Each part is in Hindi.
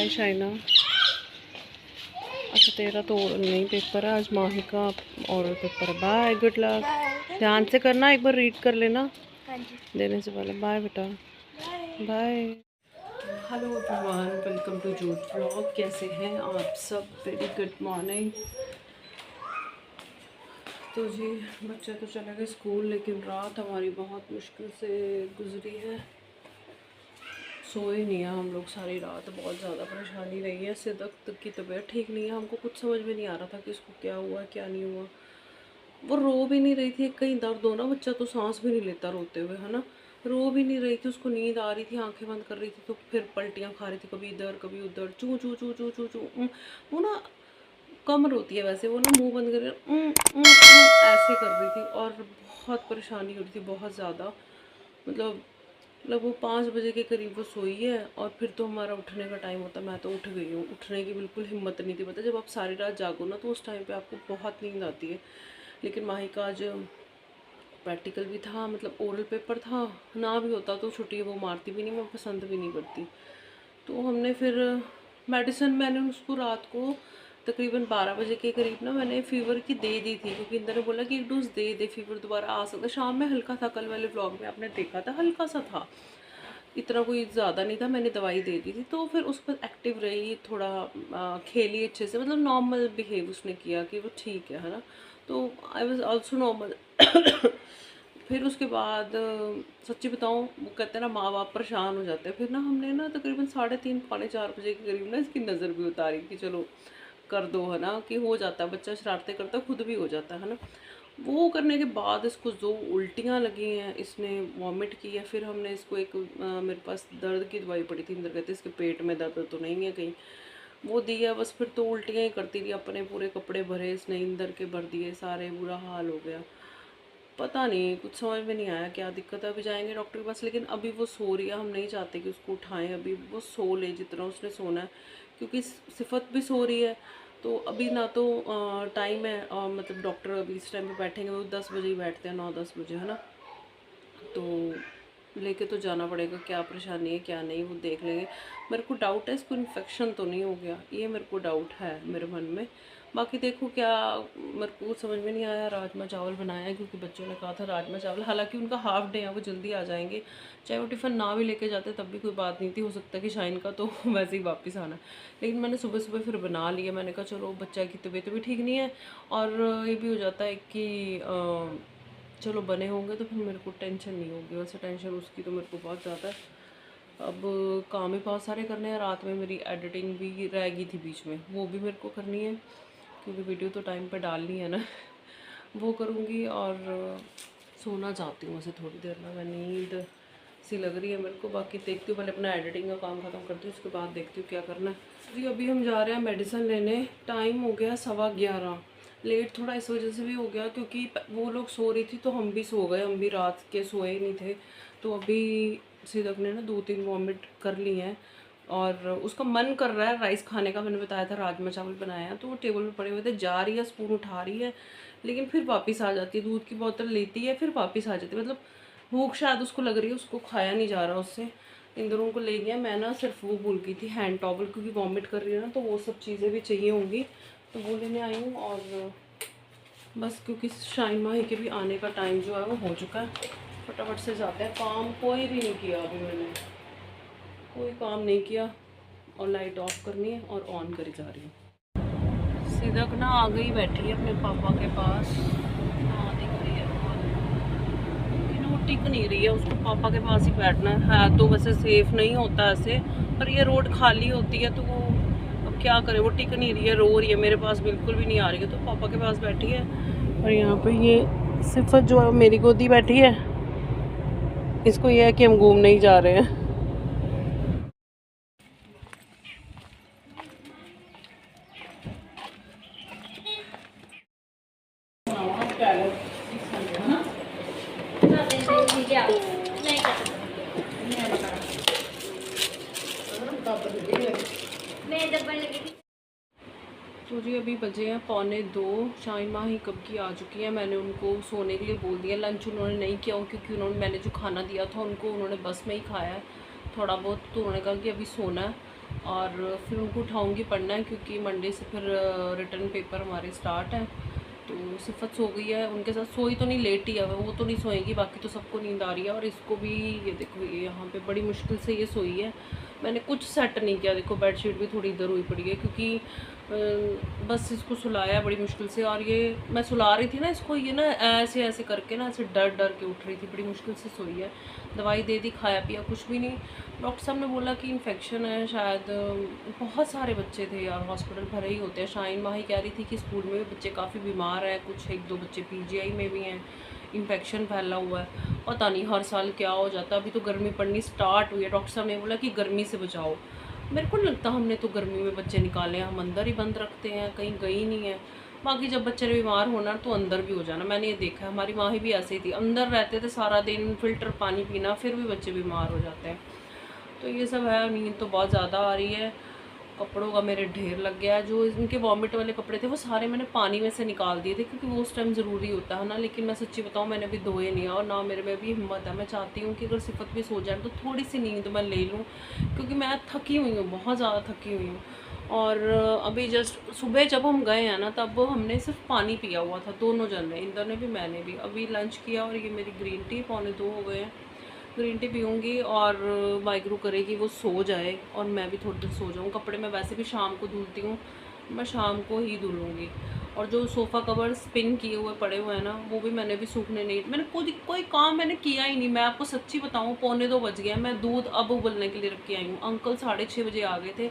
बाय शाइना। अच्छा तेरा तो नहीं पेपर है आज, माही का ओरल पेपर है। Bye, good luck. ध्यान से करना, एक बार रीड कर लेना देने से पहले। बाय बेटा, bye. Hello everyone, welcome to jute vlog. कैसे हैं आप सब? Very good morning. तो जी बच्चे तो चले गए स्कूल, लेकिन रात हमारी बहुत मुश्किल से गुजरी है। सोए नहीं है हम लोग सारी रात, बहुत ज़्यादा परेशानी रही है। सिदक की तबीयत ठीक नहीं है, हमको कुछ समझ में नहीं आ रहा था कि इसको क्या हुआ क्या नहीं हुआ। वो रो भी नहीं रही थी, कहीं दर्द हो ना, बच्चा तो सांस भी नहीं लेता रोते हुए, है ना। रो भी नहीं रही थी, उसको नींद आ रही थी, आंखें बंद कर रही थी तो फिर पलटियाँ खा रही थी, कभी इधर कभी उधर, चू चू चू चू चू चू। वो ना कम रोती है वैसे, वो ना मुंह बंद कर ऐसे कर रही थी और बहुत परेशानी हो रही थी, बहुत ज़्यादा। मतलब वो 5 बजे के करीब वो सोई है और फिर तो हमारा उठने का टाइम होता है। मैं तो उठ गई हूँ, उठने की बिल्कुल हिम्मत नहीं थी। पता जब आप सारी रात जागो ना तो उस टाइम पे आपको बहुत नींद आती है। लेकिन माही का आज प्रैक्टिकल भी था, मतलब ओरल पेपर था, ना भी होता तो छुट्टी वो मारती भी नहीं, मैं पसंद भी नहीं करती। तो हमने फिर मेडिसिन, मैंने उसको रात को तकरीबन 12 बजे के करीब ना मैंने फ़ीवर की दे दी थी, क्योंकि इंदर ने बोला कि एक डोज दे दे, फ़ीवर दोबारा आ सकता है। शाम में हल्का था, कल वाले व्लॉग में आपने देखा था, हल्का सा था, इतना कोई ज़्यादा नहीं था। मैंने दवाई दे दी थी तो फिर उस पर एक्टिव रही, थोड़ा खेली अच्छे से, मतलब नॉर्मल बिहेव उसने किया कि वो ठीक है ना। तो आई वॉज ऑल्सो नॉर्मल। फिर उसके बाद सच्ची बताऊँ, वो कहते हैं ना माँ बाप परेशान हो जाते हैं। फिर ना हमने ना तकरीबन 3:30 पौने 4 बजे के करीब ना इसकी नज़र भी उतारी कि चलो कर दो, है ना, कि हो जाता है बच्चा, शरारतें करता है, खुद भी हो जाता है ना। वो करने के बाद इसको जो उल्टियाँ लगी हैं, इसने वॉमिट की है। फिर हमने इसको एक मेरे पास दर्द की दवाई पड़ी थी, अंदर कहते इसके पेट में दर्द तो नहीं है कहीं, वो दी है। बस फिर तो उल्टियाँ ही करती रही, अपने पूरे कपड़े भरे इसने, इंदर के भर दिए सारे, बुरा हाल हो गया। पता नहीं, कुछ समझ में नहीं आया क्या दिक्कत है। अभी जाएंगे डॉक्टर के पास, लेकिन अभी वो सो रही है, हम नहीं चाहते कि उसको उठाएं। अभी वो सो ले जितना उसने सोना है, क्योंकि सिफत भी सो रही है। तो अभी ना तो टाइम है, मतलब डॉक्टर अभी इस टाइम पे बैठेंगे, वो 10 बजे ही बैठते हैं, 9-10 बजे, है ना। तो लेके तो जाना पड़ेगा, क्या परेशानी है क्या नहीं वो देख लेंगे। मेरे को डाउट है इसको इन्फेक्शन तो नहीं हो गया, ये मेरे को डाउट है मेरे मन में। बाकी देखो क्या, मेरे को समझ में नहीं आया। राजमा चावल बनाया है क्योंकि बच्चों ने कहा था राजमा चावल, हालांकि उनका हाफ डे है, वो जल्दी आ जाएंगे। चाहे वो टिफ़िन ना भी लेके जाते तब भी कोई बात नहीं थी, हो सकता है कि शाइन का तो वैसे ही वापस आना। लेकिन मैंने सुबह सुबह फिर बना लिया, मैंने कहा चलो बच्चा की तबीयत भी ठीक नहीं है और ये भी हो जाता है कि चलो बने होंगे तो फिर मेरे को टेंशन नहीं होगी। वैसे टेंशन उसकी तो मेरे को बहुत ज़्यादा है। अब काम भी बहुत सारे करने हैं, रात में मेरी एडिटिंग भी रह गई थी बीच में, वो भी मेरे को करनी है, क्योंकि वीडियो तो टाइम पे डालनी है ना। वो करूँगी और सोना चाहती हूँ वैसे थोड़ी देर में, मैं नींद सी लग रही है मेरे को। बाकी देखती हूँ, पहले अपना एडिटिंग का काम ख़त्म करती हूँ, उसके बाद देखती हूँ क्या करना है। जी अभी हम जा रहे हैं मेडिसिन लेने, टाइम हो गया 11:15। लेट थोड़ा इस वजह से भी हो गया क्योंकि वो लोग सो रही थी तो हम भी सो गए, हम भी रात के सोए नहीं थे। तो अभी सिदक ने ना 2-3 वॉमिट कर ली हैं और उसका मन कर रहा है राइस खाने का। मैंने बताया था राजमा चावल बनाया है, तो वो टेबल पे पड़े हुए थे, जा रही है स्पून उठा रही है, लेकिन फिर वापस आ जाती है, दूध की बोतल लेती है फिर वापस आ जाती है। मतलब भूख शायद उसको लग रही है, उसको खाया नहीं जा रहा उससे। इन दोनों को ले गया, मैं ना सिर्फ वो भूल गई थी हैंड टॉवल, क्योंकि वॉमिट कर रही है ना तो वो सब चीज़ें भी चाहिए होंगी, तो वो लेने आई हूँ। और बस क्योंकि शाइन माही के भी आने का टाइम जो है वो हो चुका है, फटाफट से जाते हैं। काम कोई भी नहीं किया अभी, मैंने कोई काम नहीं किया और लाइट ऑफ करनी है और ऑन करी जा रही हूँ। सिदक ना आ गई, बैठी है अपने पापा के पास, हाँ दिख रही है, लेकिन वो टिक नहीं रही है, उसको पापा के पास ही बैठना है। तो वैसे सेफ नहीं होता ऐसे, पर ये रोड खाली होती है तो वो अब क्या करे, वो टिक नहीं रही है, रो रही है, मेरे पास बिल्कुल भी नहीं आ रही है, तो पापा के पास बैठी है। और यहाँ पे ये सिफत जो है मेरी गोदी बैठी है, इसको ये है कि हम घूमने ही जा रहे हैं। तो जी अभी बजे हैं 1:45, शाइन माही कब की आ चुकी है। मैंने उनको सोने के लिए बोल दिया, लंच उन्होंने नहीं किया क्योंकि मैंने जो खाना दिया था उनको, उन्होंने बस में ही खाया है थोड़ा बहुत, तो उन्होंने कहा कि अभी सोना है। और फिर उनको उठाऊंगी, पढ़ना है क्योंकि मंडे से फिर रिटर्न पेपर हमारे स्टार्ट हैं। तो सिफत सो गई है, उनके साथ सोई तो नहीं, लेट ही है वो तो नहीं सोएगी, बाकी तो सबको नींद आ रही है। और इसको भी ये देखो, ये यहाँ पे बड़ी मुश्किल से ये सोई है, मैंने कुछ सेट नहीं किया। देखो बेडशीट भी थोड़ी इधर हुई पड़ी है क्योंकि बस इसको सुलाया बड़ी मुश्किल से। और ये मैं सुला रही थी ना इसको, ये ना ऐसे ऐसे करके ना ऐसे डर डर के उठ रही थी, बड़ी मुश्किल से सोई है। दवाई दे दी, खाया पिया कुछ भी नहीं। डॉक्टर साहब ने बोला कि इन्फेक्शन है शायद। बहुत सारे बच्चे थे यार, हॉस्पिटल भरे ही होते हैं। शाहीन माही कह रही थी कि स्कूल में भी बच्चे काफ़ी बीमार हैं, कुछ 1-2 बच्चे पीजीआई में भी हैं, इन्फेक्शन फैला हुआ है। पता नहीं हर साल क्या हो जाता है। अभी तो गर्मी पड़नी स्टार्ट हुई है, डॉक्टर साहब ने बोला कि गर्मी से बचाओ। मेरे को नहीं लगता हमने तो गर्मी में बच्चे निकाले हैं, हम अंदर ही बंद रखते हैं, कहीं गई नहीं है। बाकी जब बच्चे ने बीमार होना तो अंदर भी हो जाना, मैंने ये देखा है। हमारी माँ भी ऐसे ही थी, अंदर रहते थे सारा दिन, फ़िल्टर पानी पीना, फिर भी बच्चे बीमार हो जाते हैं। तो ये सब है। नींद तो बहुत ज़्यादा आ रही है, कपड़ों का मेरे ढेर लग गया है। जो इनके वॉमिट वाले कपड़े थे वो सारे मैंने पानी में से निकाल दिए थे क्योंकि वो उस टाइम ज़रूरी होता है ना। लेकिन मैं सच्ची बताऊँ, मैंने अभी धोए नहीं, और ना मेरे में भी हिम्मत है। मैं चाहती हूँ कि अगर सिफत भी सो जाए तो थोड़ी सी नींद मैं ले लूँ, क्योंकि मैं थकी हुई हूँ, बहुत ज़्यादा थकी हुई हूँ। और अभी जस्ट सुबह जब हम गए हैं ना, तब हमने सिर्फ पानी पिया हुआ था, दोनों जन ने, इंदर ने भी मैंने भी। अभी लंच किया और ये मेरी ग्रीन टी, 1:45 हो गए हैं। ग्रीन टी पीऊँगी और वाइगरू करेगी वो सो जाए और मैं भी थोड़ी देर सो जाऊँ। कपड़े मैं वैसे भी शाम को धुलती हूँ, मैं शाम को ही धुलूँगी। और जो सोफ़ा कवर स्पिन किए हुए पड़े हुए हैं ना, वो भी मैंने भी सूखने नहीं, मैंने कोई काम मैंने किया ही नहीं। मैं आपको सच्ची बताऊँ, 1:45 बज गए हैं, मैं दूध अब उबलने के लिए रख के आई हूँ। अंकल 6:30 बजे आ गए थे।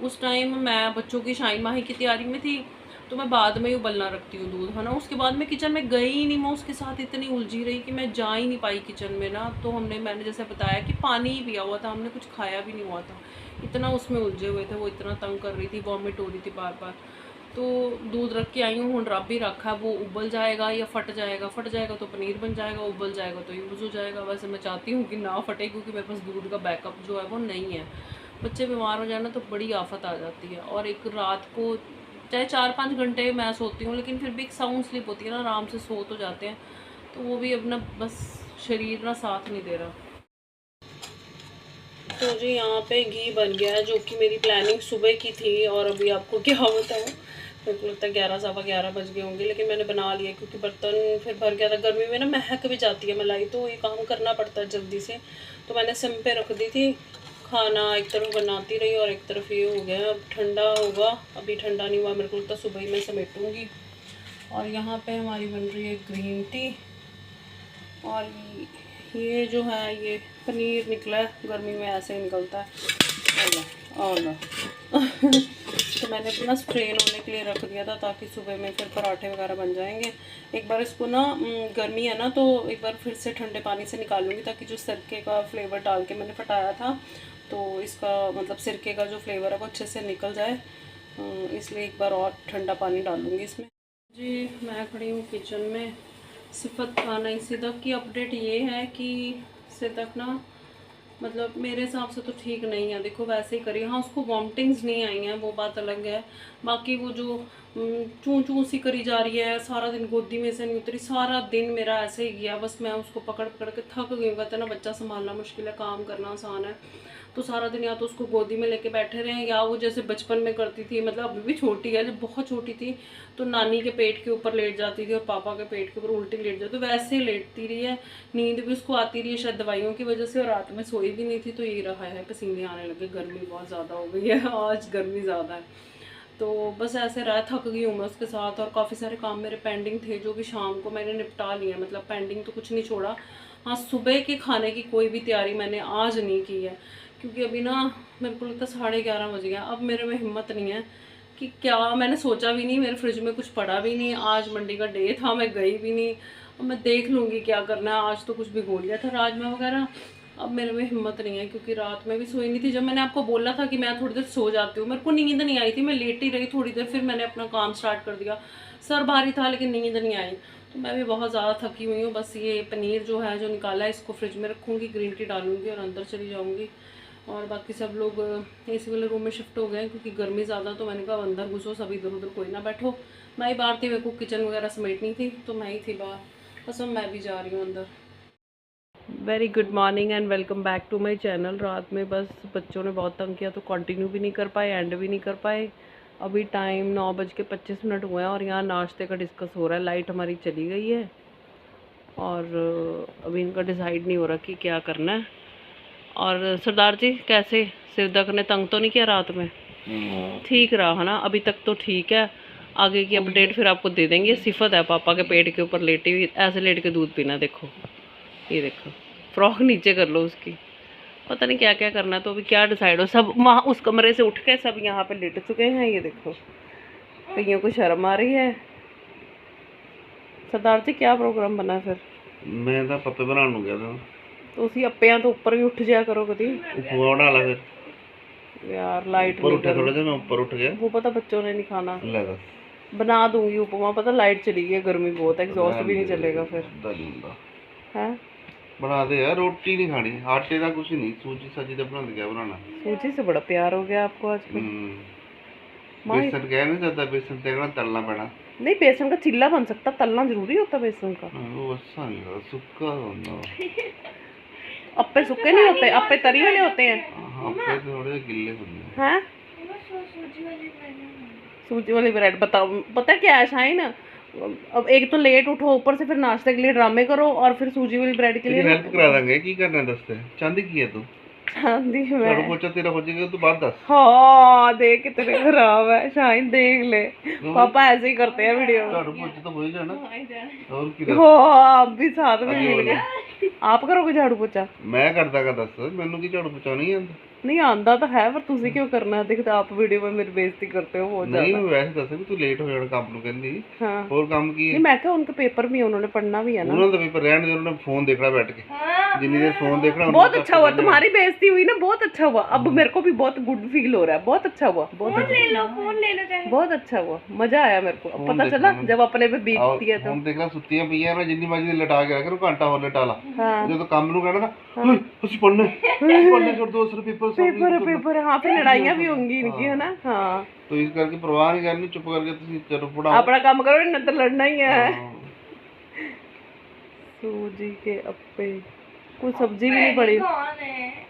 उस टाइम मैं बच्चों की शाहीन माही की तैयारी में थी, तो मैं बाद में ही उबलना रखती हूँ दूध, है ना। उसके बाद मैं किचन में गई ही नहीं, मैं उसके साथ इतनी उलझी रही कि मैं जा ही नहीं पाई किचन में ना। तो मैंने जैसे बताया कि पानी ही पिया हुआ था, हमने कुछ खाया भी नहीं हुआ था, इतना उसमें उलझे हुए थे। वो इतना तंग कर रही थी, वॉमिट हो रही थी बार बार। तो दूध रख के आई हूँ, हूँ रब ही रखा है। वो उबल जाएगा या फट जाएगा, फट जाएगा तो पनीर बन जाएगा, उबल जाएगा तो यूज़ हो जाएगा। वैसे मैं चाहती हूँ कि ना फटे, क्योंकि मेरे पास दूध का बैकअप जो है वो नहीं है। बच्चे बीमार हो जाए ना तो बड़ी आफत आ जाती है। और एक रात को चाहे 4-5 घंटे मैं सोती हूँ, लेकिन फिर भी एक साउंड स्लीप होती है ना, आराम से सो तो जाते हैं। तो वो भी अब ना बस शरीर ना साथ नहीं दे रहा। तो जी यहाँ पे घी बन गया है, जो कि मेरी प्लानिंग सुबह की थी। और अभी आपको क्या बताऊँ, मेरे को लगता है 11-11:15 बज गए होंगे, लेकिन मैंने बना लिया क्योंकि बर्तन फिर भर गया था। गर्मी में ना महक भी जाती है मलाई, तो ये काम करना पड़ता है जल्दी से। तो मैंने सिम पे रख दी थी, खाना एक तरफ बनाती रही और एक तरफ ये हो गया। अब ठंडा होगा, अभी ठंडा नहीं हुआ, मेरे को लगता है सुबह ही मैं समेटूँगी। और यहाँ पे हमारी बन रही है ग्रीन टी। और ये जो है ये पनीर निकला है, गर्मी में ऐसे ही निकलता है। और तो मैंने अपना स्ट्रेन होने के लिए रख दिया था, ताकि सुबह में फिर पराठे वगैरह बन जाएंगे। एक बार इसको ना, गर्मी है ना, तो एक बार फिर से ठंडे पानी से निकालूंगी, ताकि जो सिरके का फ्लेवर डाल के मैंने फटाया था, तो इसका मतलब सिरके का जो फ्लेवर है वो अच्छे से निकल जाए। इसलिए एक बार और ठंडा पानी डालूंगी इसमें। जी मैं खड़ी हूँ किचन में। सिफत खाना इसी तक की अपडेट ये है कि सिदक ना, मतलब मेरे हिसाब से तो ठीक नहीं है। देखो वैसे ही करी, हाँ उसको वॉमिटिंग्स नहीं आई हैं वो बात अलग है। बाकी वो जो चूँ चूँ सी करी जा रही है, सारा दिन गोदी में से नहीं उतरी, सारा दिन मेरा ऐसे ही गया। बस मैं उसको पकड़ पकड़ के थक गई। कहते ना बच्चा संभालना मुश्किल है, काम करना आसान है। तो सारा दिन या तो उसको गोदी में लेके बैठे रहे, या वो जैसे बचपन में करती थी, मतलब अभी भी छोटी है, जब बहुत छोटी थी तो नानी के पेट के ऊपर लेट जाती थी और पापा के पेट के ऊपर उल्टी लेट जाती, तो वैसे ही लेटती रही है। नींद भी उसको आती रही है शायद दवाइयों की वजह से, और रात में सोई भी नहीं थी। तो यही रहा है, पसीने आने लगे, गर्मी बहुत ज़्यादा हो गई है, आज गर्मी ज़्यादा है। तो बस ऐसे रहा, थक गई हूँ मैं उसके साथ। और काफ़ी सारे काम मेरे पेंडिंग थे, जो कि शाम को मैंने निपटा लिए, मतलब पेंडिंग तो कुछ नहीं छोड़ा। हाँ सुबह के खाने की कोई भी तैयारी मैंने आज नहीं की है, क्योंकि अभी ना मेरे को लगता है 11:30 बज गया। अब मेरे में हिम्मत नहीं है कि क्या, मैंने सोचा भी नहीं, मेरे फ्रिज में कुछ पड़ा भी नहीं। आज मंडी का डे था, मैं गई भी नहीं। अब मैं देख लूँगी क्या करना है। आज तो कुछ भिगो लिया था राजमा वगैरह। अब मेरे में हिम्मत नहीं है, क्योंकि रात में भी सोई नहीं थी। जब मैंने आपको बोला था कि मैं थोड़ी देर सो जाती हूँ, मेरे को नींद नहीं आई थी, मैं लेट ही रही थोड़ी देर, फिर मैंने अपना काम स्टार्ट कर दिया। सर भारी था लेकिन नींद नहीं आई। तो मैं भी बहुत ज़्यादा थकी हुई हूँ। बस ये पनीर जो है, जो निकाला है, इसको फ्रिज में रखूँगी, ग्रीन टी डालूँगी और अंदर चली जाऊँगी। और बाकी सब लोग एसी वाले रूम में शिफ्ट हो गए हैं, क्योंकि गर्मी ज़्यादा। तो मैंने कहा अंदर घुसो, सब इधर उधर कोई ना बैठो। मैं ही बाहर थी, मेरे को किचन वगैरह समेटनी थी, तो मैं ही थी बाहर। बस अब मैं भी जा रही हूँ अंदर। Very good morning and welcome back to my channel. रात में बस बच्चों ने बहुत तंग किया तो कंटिन्यू भी नहीं कर पाए, एंड भी नहीं कर पाए। अभी टाइम 9:25 हुए हैं और यहाँ नाश्ते का डिस्कस हो रहा है। लाइट हमारी चली गई है और अभी इनका डिसाइड नहीं हो रहा कि क्या करना है। और सरदार जी कैसे, सिरदर्द ने तंग तो नहीं किया रात में? ठीक रहा है ना? अभी तक तो ठीक है। आगे की अपडेट फिर आपको दे देंगे। सिफत है पापा के पेट के ऊपर लेटी हुई, ऐसे लेट के दूध पीना। देखो ये देखो, फ्रॉक नीचे कर लो उसकी। पता नहीं क्या क्या करना है। तो अभी क्या डिसाइड हो, सब वहाँ उस कमरे से उठ के सब यहाँ पे लेट चुके हैं। ये देखो, कईयों को शर्म आ रही है। सरदार जी क्या प्रोग्राम बना फिर? मैं तो पप्पे बनाने गया था। तो उसी अप्पियां तो ऊपर भी उठ जाया करो कभी उपमा डाला फिर यार। लाइट ऊपर नहीं उठा कर थोड़ा सा, मैं ऊपर उठ गया। वो पता बच्चों ने नहीं खाना। ले दस बना दूंगी उपमा। पता लाइट चली गई है, गर्मी बहुत है, एग्जॉस्ट भी नहीं चलेगा फिर है। बना दे यार, रोटी नहीं खानी, आटे का कुछ नहीं, सूजी सजी का बना दे। क्या बनाना? सूजी से बड़ा प्यार हो गया आपको आजकल। बेसन क्या नहीं जाता, बेसन तेरा तलना पड़ा। नहीं, बेसन का चिल्ला बन सकता, तलना जरूरी होता बेसन का। वो अच्छा नहीं होता, सुक्का होता। अप्पे सूखे नहीं होते, अप्पे तरी वाले होते हैं। अप्पे थोड़े गिल्ले होते हैं। सूजी वाली ब्रेड बताओ, पता क्या है शाइन, अब एक तो लेट उठो, ऊपर से फिर नाश्ते के लिए ड्रामे करो और फिर सूजी वाली ब्रेड के लिए हेल्प करा देंगे। की करना है दसते? चांदी की है तू? चांदी में झाड़ू पोछा तेरा हो जाएगा, तू बात दस। हाँ देख कितने खराब है शाइन, देख ले। पापा ऐसे ही करते हैं वीडियो में। झाड़ू पोछा तो हो ही जाना और की हो, आप भी साथ में मिल गए। आप करोगे झाड़ू पोछा? मैं करदा का दस, मैनू की झाड़ू पोछा नहीं आंदा। नहीं आंदा तो है, पर तुझे क्यों करना है? देखते आप वीडियो में मेरी बेइज्जती करते हो बहुत नहीं, ज्यादा। मैं वैसे दस भी तू लेट हो जाना काम ਨੂੰ ਕਹਿੰਦੀ। हाँ ਹੋਰ ਕੰਮ ਕੀ नहीं, ਹੈ? मैं क्या उनके पेपर भी है, उन्होंने पढ़ना भी है ना। ਉਹਨਾਂ ਦਾ ਪੇਪਰ ਰਹਿਣ ਦੇ, ਉਹਨਾਂ ਨੇ ਫੋਨ ਦੇਖਣਾ बैठ के। जितनी देर फोन देखना। बहुत अच्छा हुआ, तुम्हारी बेइज्जती हुई ना, बहुत अच्छा हुआ। अब मेरे को भी बहुत गुड फील हो रहा है। बहुत अच्छा हुआ, बहुत अच्छा। फोन ले लो चाहे। बहुत अच्छा हुआ, मजा आया मेरे को। अब पता चला जब अपने पे बीतती है तो। ਹੁਣ ਦੇਖਣਾ ਸੁੱਤੀਆਂ ਪਈਆਂ ਨੇ, ਜਿੰਨੀ ਮਰਜ਼ੀ ਲਟਾ ਕੇ ਰੱਖ, ਨੂੰ ਘੰਟਾ ਹੋਰ ਲਟਾ ਲਾ। हाँ ਜਦੋਂ ਕੰਮ ਨੂੰ ਕਹਿਣਾ ਨਾ, ਓਏ ਅਸੀਂ ਪੜ੍ਹਨਾ ਛੱਡ ਦੋ, ਸਿਰ पेपर पेपर हाँ, फिर लड़ाइयाँ भी होंगी इनकी, है ना। हाँ तो इस करके परवाह नहीं करनी, चुप करके तुम चलो पढ़ाओ, अपना काम करो, नहीं तो लड़ना ही है। सूजी के अप्पे, कुछ सब्जी भी नहीं पड़ी।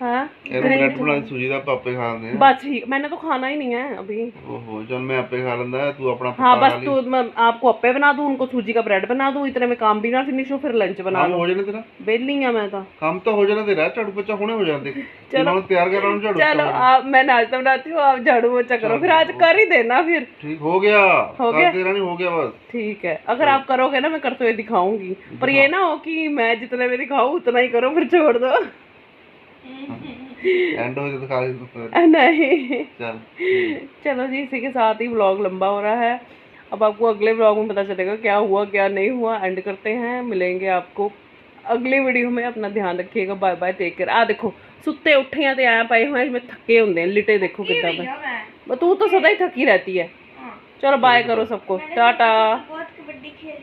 हाँ ब्रेड बना सूजी दा पापे खाने हैं। बस ठीक, मैंने तो खाना ही नहीं है अभी। ओहो, चल मैं आपे खा लेंदा, तू अपना हाँ पका बस, तो मैं आपको अप्पे बना दूं, उनको सूजी का ब्रेड बना दूं, इतने में काम भी ना फिनिश हो, फिर लंच बना काम लो। हो जाना तेरा, बेली है मैं तो। काम तो हो जाना तेरा, झाड़ू पोछा होने हो जाते। चलो तैयार कर रहा हूं झाड़ू। चलो आप, मैं नाश्ता बनाती हूँ, आप झाड़ू पोछा करो, फिर आज कर ही देना फिर। ठीक हो गया, हो गया? तेरा नहीं हो गया बस। ठीक है, अगर आप करोगे ना, मैं करते हुए दिखाऊंगी, पर ये ना हो कि मैं जितने में दिखाऊं उतना ही करो फिर छोड़ दो। एंड हो तो दिखा दे। नहीं चल चलो जी, इसी के साथ ही व्लॉग लंबा हो रहा है। अब आपको अगले व्लॉग में पता चलेगा क्या हुआ क्या नहीं हुआ। एंड करते हैं, मिलेंगे आपको अगले वीडियो में। अपना ध्यान रखिएगा, बाय बाय, टेक केयर। आ देखो सुत्ते उठे हैं तो ऐ पाए हुए हैं, थके होंगे लिटे, देखो कितना मैं। तू तो सदा ही थकी रहती है। चलो बाय करो सबको, टाटा। बहुत कबड्डी खेल